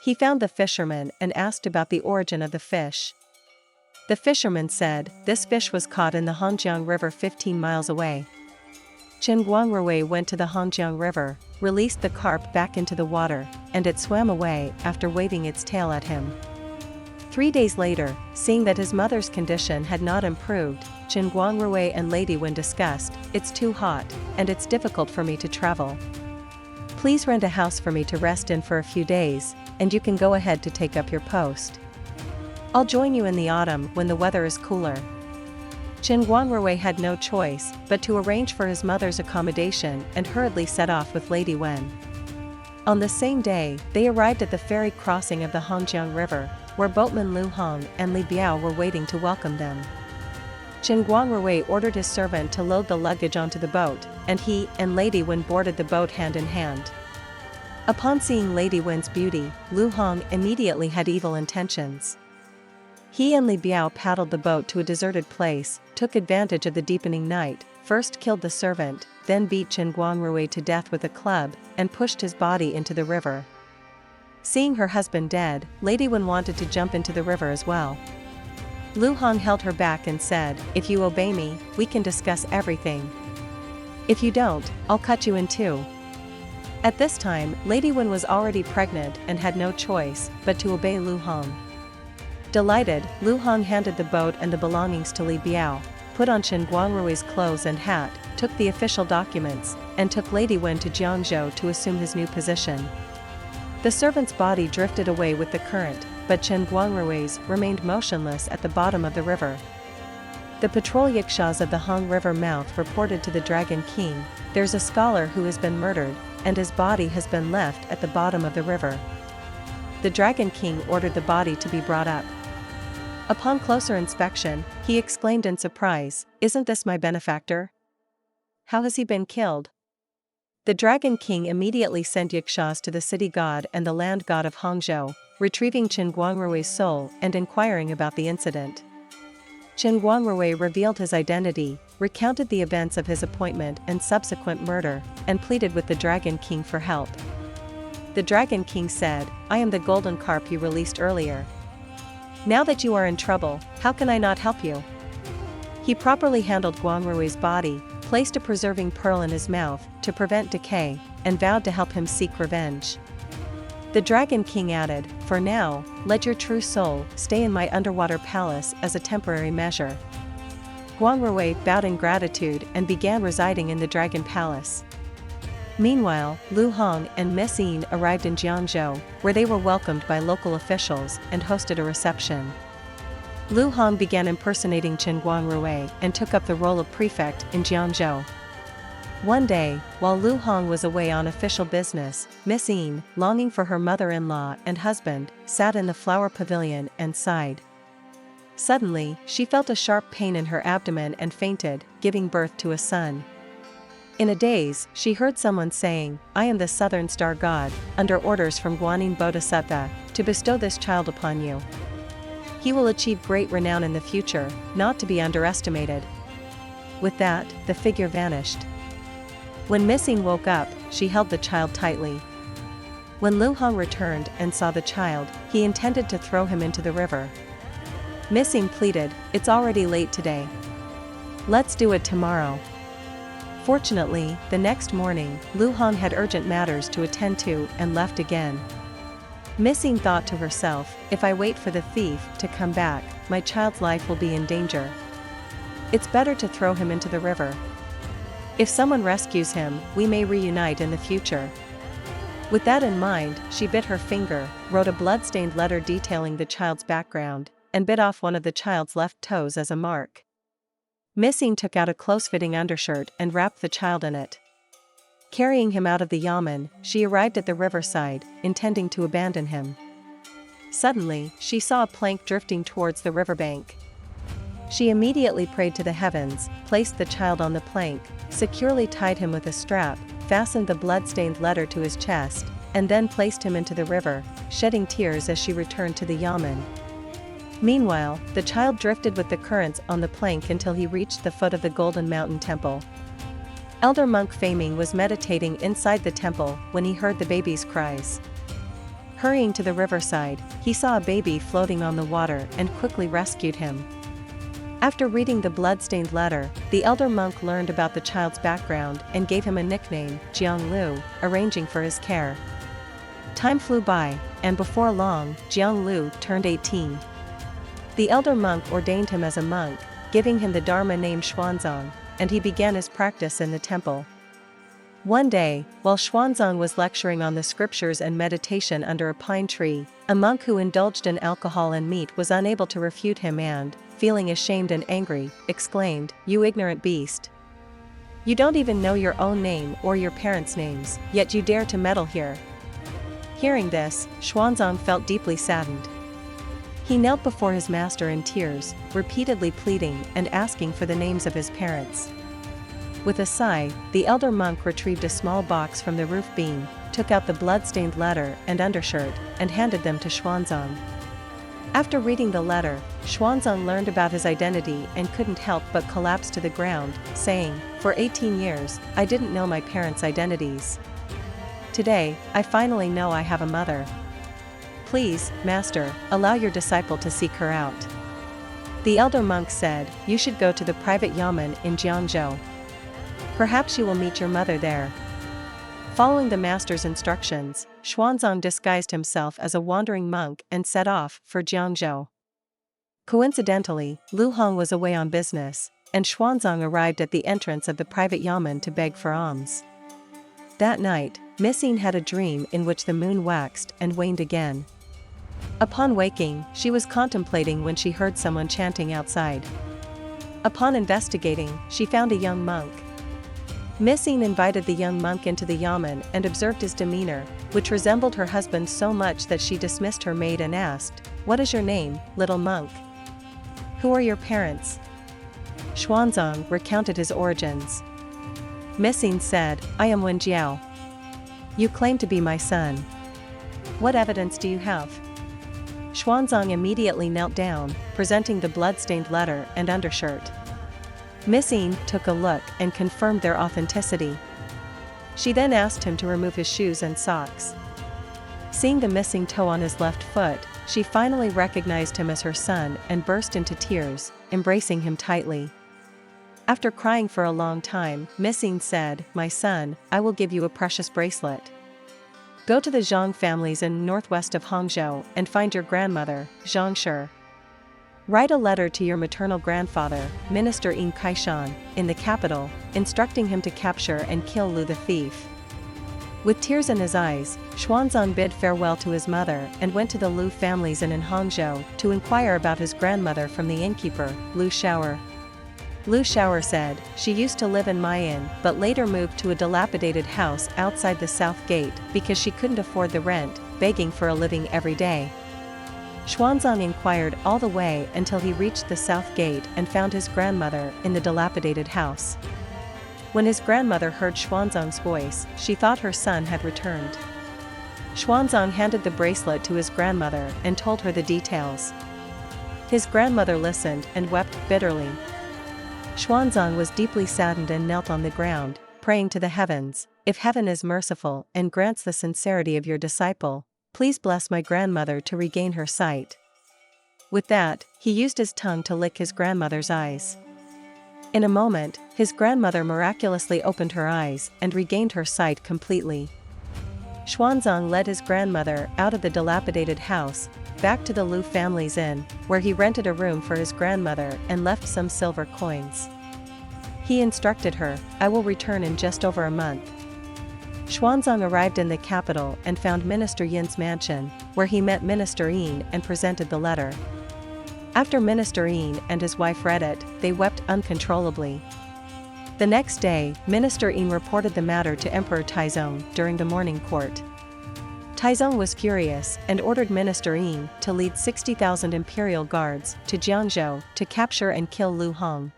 He found the fisherman and asked about the origin of the fish. The fisherman said, "This fish was caught in the Hongjiang River 15 miles away." Chen Guangrui went to the Hongjiang River, released the carp back into the water, and it swam away after waving its tail at him. 3 days later, seeing that his mother's condition had not improved, Chen Guangrui and Lady Wen discussed, "It's too hot, and it's difficult for me to travel. Please rent a house for me to rest in for a few days, and you can go ahead to take up your post. I'll join you in the autumn when the weather is cooler." Chen Guangrui had no choice but to arrange for his mother's accommodation and hurriedly set off with Lady Wen. On the same day, they arrived at the ferry crossing of the Hongjiang River, where boatman Lu Hong and Li Biao were waiting to welcome them. Chen Guangrui ordered his servant to load the luggage onto the boat, and he and Lady Wen boarded the boat hand in hand. Upon seeing Lady Wen's beauty, Lu Hong immediately had evil intentions. He and Li Biao paddled the boat to a deserted place, took advantage of the deepening night, first killed the servant, then beat Chen Guangrui to death with a club, and pushed his body into the river. Seeing her husband dead, Lady Wen wanted to jump into the river as well. Lu Hong held her back and said, "If you obey me, we can discuss everything. If you don't, I'll cut you in two." At this time, Lady Wen was already pregnant and had no choice but to obey Lu Hong. Delighted, Lu Hong handed the boat and the belongings to Li Biao, put on Chen Guangrui's clothes and hat, took the official documents, and took Lady Wen to Jiangzhou to assume his new position. The servant's body drifted away with the current, but Chen Guangrui's remained motionless at the bottom of the river. The patrol rickshaws of the Hong River mouth reported to the Dragon King, "There's a scholar who has been murdered, and his body has been left at the bottom of the river." The Dragon King ordered the body to be brought up. Upon closer inspection, he exclaimed in surprise, "Isn't this my benefactor? How has he been killed?" The Dragon King immediately sent rickshaws to the city god and the land god of Hangzhou, retrieving Chen Guangrui's soul and inquiring about the incident. Chen Guangrui revealed his identity, recounted the events of his appointment and subsequent murder, and pleaded with the Dragon King for help. The Dragon King said, "I am the golden carp you released earlier. Now that you are in trouble, how can I not help you?" He properly handled Guangrui's body, placed a preserving pearl in his mouth to prevent decay, and vowed to help him seek revenge. The Dragon King added, "For now, let your true soul stay in my underwater palace as a temporary measure." Guangrui bowed in gratitude and began residing in the Dragon Palace. Meanwhile, Lu Hong and Miss Yin arrived in Jiangzhou, where they were welcomed by local officials and hosted a reception. Lu Hong began impersonating Chen Guangrui and took up the role of prefect in Jiangzhou. One day, while Lu Hong was away on official business, Miss Yin, longing for her mother-in-law and husband, sat in the flower pavilion and sighed. Suddenly, she felt a sharp pain in her abdomen and fainted, giving birth to a son. In a daze, she heard someone saying, "I am the Southern Star God, under orders from Guanyin Bodhisattva, to bestow this child upon you. He will achieve great renown in the future, not to be underestimated." With that, the figure vanished. When Miss Yin woke up, she held the child tightly. When Lu Hong returned and saw the child, he intended to throw him into the river. Miss Yin pleaded, "It's already late today. Let's do it tomorrow." Fortunately, the next morning, Lu Hong had urgent matters to attend to and left again. Miss Yin thought to herself, "If I wait for the thief to come back, my child's life will be in danger. It's better to throw him into the river. If someone rescues him, we may reunite in the future." With that in mind, she bit her finger, wrote a blood-stained letter detailing the child's background, and bit off one of the child's left toes as a mark. Miss Yin took out a close-fitting undershirt and wrapped the child in it. Carrying him out of the yamen, she arrived at the riverside, intending to abandon him. Suddenly, she saw a plank drifting towards the riverbank. She immediately prayed to the heavens, placed the child on the plank, securely tied him with a strap, fastened the blood-stained letter to his chest, and then placed him into the river, shedding tears as she returned to the yamen. Meanwhile, the child drifted with the currents on the plank until he reached the foot of the Golden Mountain Temple. Elder monk Faming was meditating inside the temple when he heard the baby's cries. Hurrying to the riverside, he saw a baby floating on the water and quickly rescued him. After reading the blood-stained letter, the elder monk learned about the child's background and gave him a nickname, Jiang Lu, arranging for his care. Time flew by, and before long, Jiang Lu turned 18. The elder monk ordained him as a monk, giving him the Dharma name Xuanzang, and he began his practice in the temple. One day, while Xuanzang was lecturing on the scriptures and meditation under a pine tree, a monk who indulged in alcohol and meat was unable to refute him and, feeling ashamed and angry, exclaimed, "You ignorant beast! You don't even know your own name or your parents' names, yet you dare to meddle here." Hearing this, Xuanzang felt deeply saddened. He knelt before his master in tears, repeatedly pleading and asking for the names of his parents. With a sigh, the elder monk retrieved a small box from the roof beam, took out the blood-stained letter and undershirt, and handed them to Xuanzang. After reading the letter, Xuanzang learned about his identity and couldn't help but collapse to the ground, saying, "For 18 years, I didn't know my parents' identities. Today, I finally know I have a mother. Please, master, allow your disciple to seek her out." The elder monk said, "You should go to the private yamen in Jiangzhou. Perhaps you will meet your mother there." Following the master's instructions, Xuanzang disguised himself as a wandering monk and set off for Jiangzhou. Coincidentally, Lu Hong was away on business, and Xuanzang arrived at the entrance of the private yamen to beg for alms. That night, Missing had a dream in which the moon waxed and waned again. Upon waking, she was contemplating when she heard someone chanting outside. Upon investigating, she found a young monk. Missing invited the young monk into the yamen and observed his demeanor, which resembled her husband so much that she dismissed her maid and asked, "What is your name, little monk? Who are your parents?" Xuanzang recounted his origins. Missing said, "I am Wen Jiao. You claim to be my son. What evidence do you have?" Xuanzang immediately knelt down, presenting the blood-stained letter and undershirt. Missing took a look and confirmed their authenticity. She then asked him to remove his shoes and socks. Seeing the missing toe on his left foot, she finally recognized him as her son and burst into tears, embracing him tightly. After crying for a long time, Missing said, "My son, I will give you a precious bracelet. Go to the Zhang families in northwest of Hangzhou and find your grandmother, Zhang Shi. Write a letter to your maternal grandfather, Minister Jiang Caihua, in the capital, instructing him to capture and kill Lu the thief." With tears in his eyes, Xuanzang bid farewell to his mother and went to the Lu families in Hangzhou to inquire about his grandmother from the innkeeper, Lu Shower. Lu Shower said, "She used to live in my inn but later moved to a dilapidated house outside the south gate because she couldn't afford the rent, begging for a living every day." Xuanzang inquired all the way until he reached the south gate and found his grandmother in the dilapidated house. When his grandmother heard Xuanzang's voice, she thought her son had returned. Xuanzang handed the bracelet to his grandmother and told her the details. His grandmother listened and wept bitterly. Xuanzang was deeply saddened and knelt on the ground, praying to the heavens, "If heaven is merciful and grants the sincerity of your disciple, please bless my grandmother to regain her sight." With that, he used his tongue to lick his grandmother's eyes. In a moment, his grandmother miraculously opened her eyes and regained her sight completely. Xuanzang led his grandmother out of the dilapidated house, back to the Lu family's inn, where he rented a room for his grandmother and left some silver coins. He instructed her, "I will return in just over a month." Xuanzang arrived in the capital and found Minister Yin's mansion, where he met Minister Yin and presented the letter. After Minister Yin and his wife read it, they wept uncontrollably. The next day, Minister Yin reported the matter to Emperor Taizong during the morning court. Taizong was furious and ordered Minister Yin to lead 60,000 imperial guards to Jiangzhou to capture and kill Lu Hong.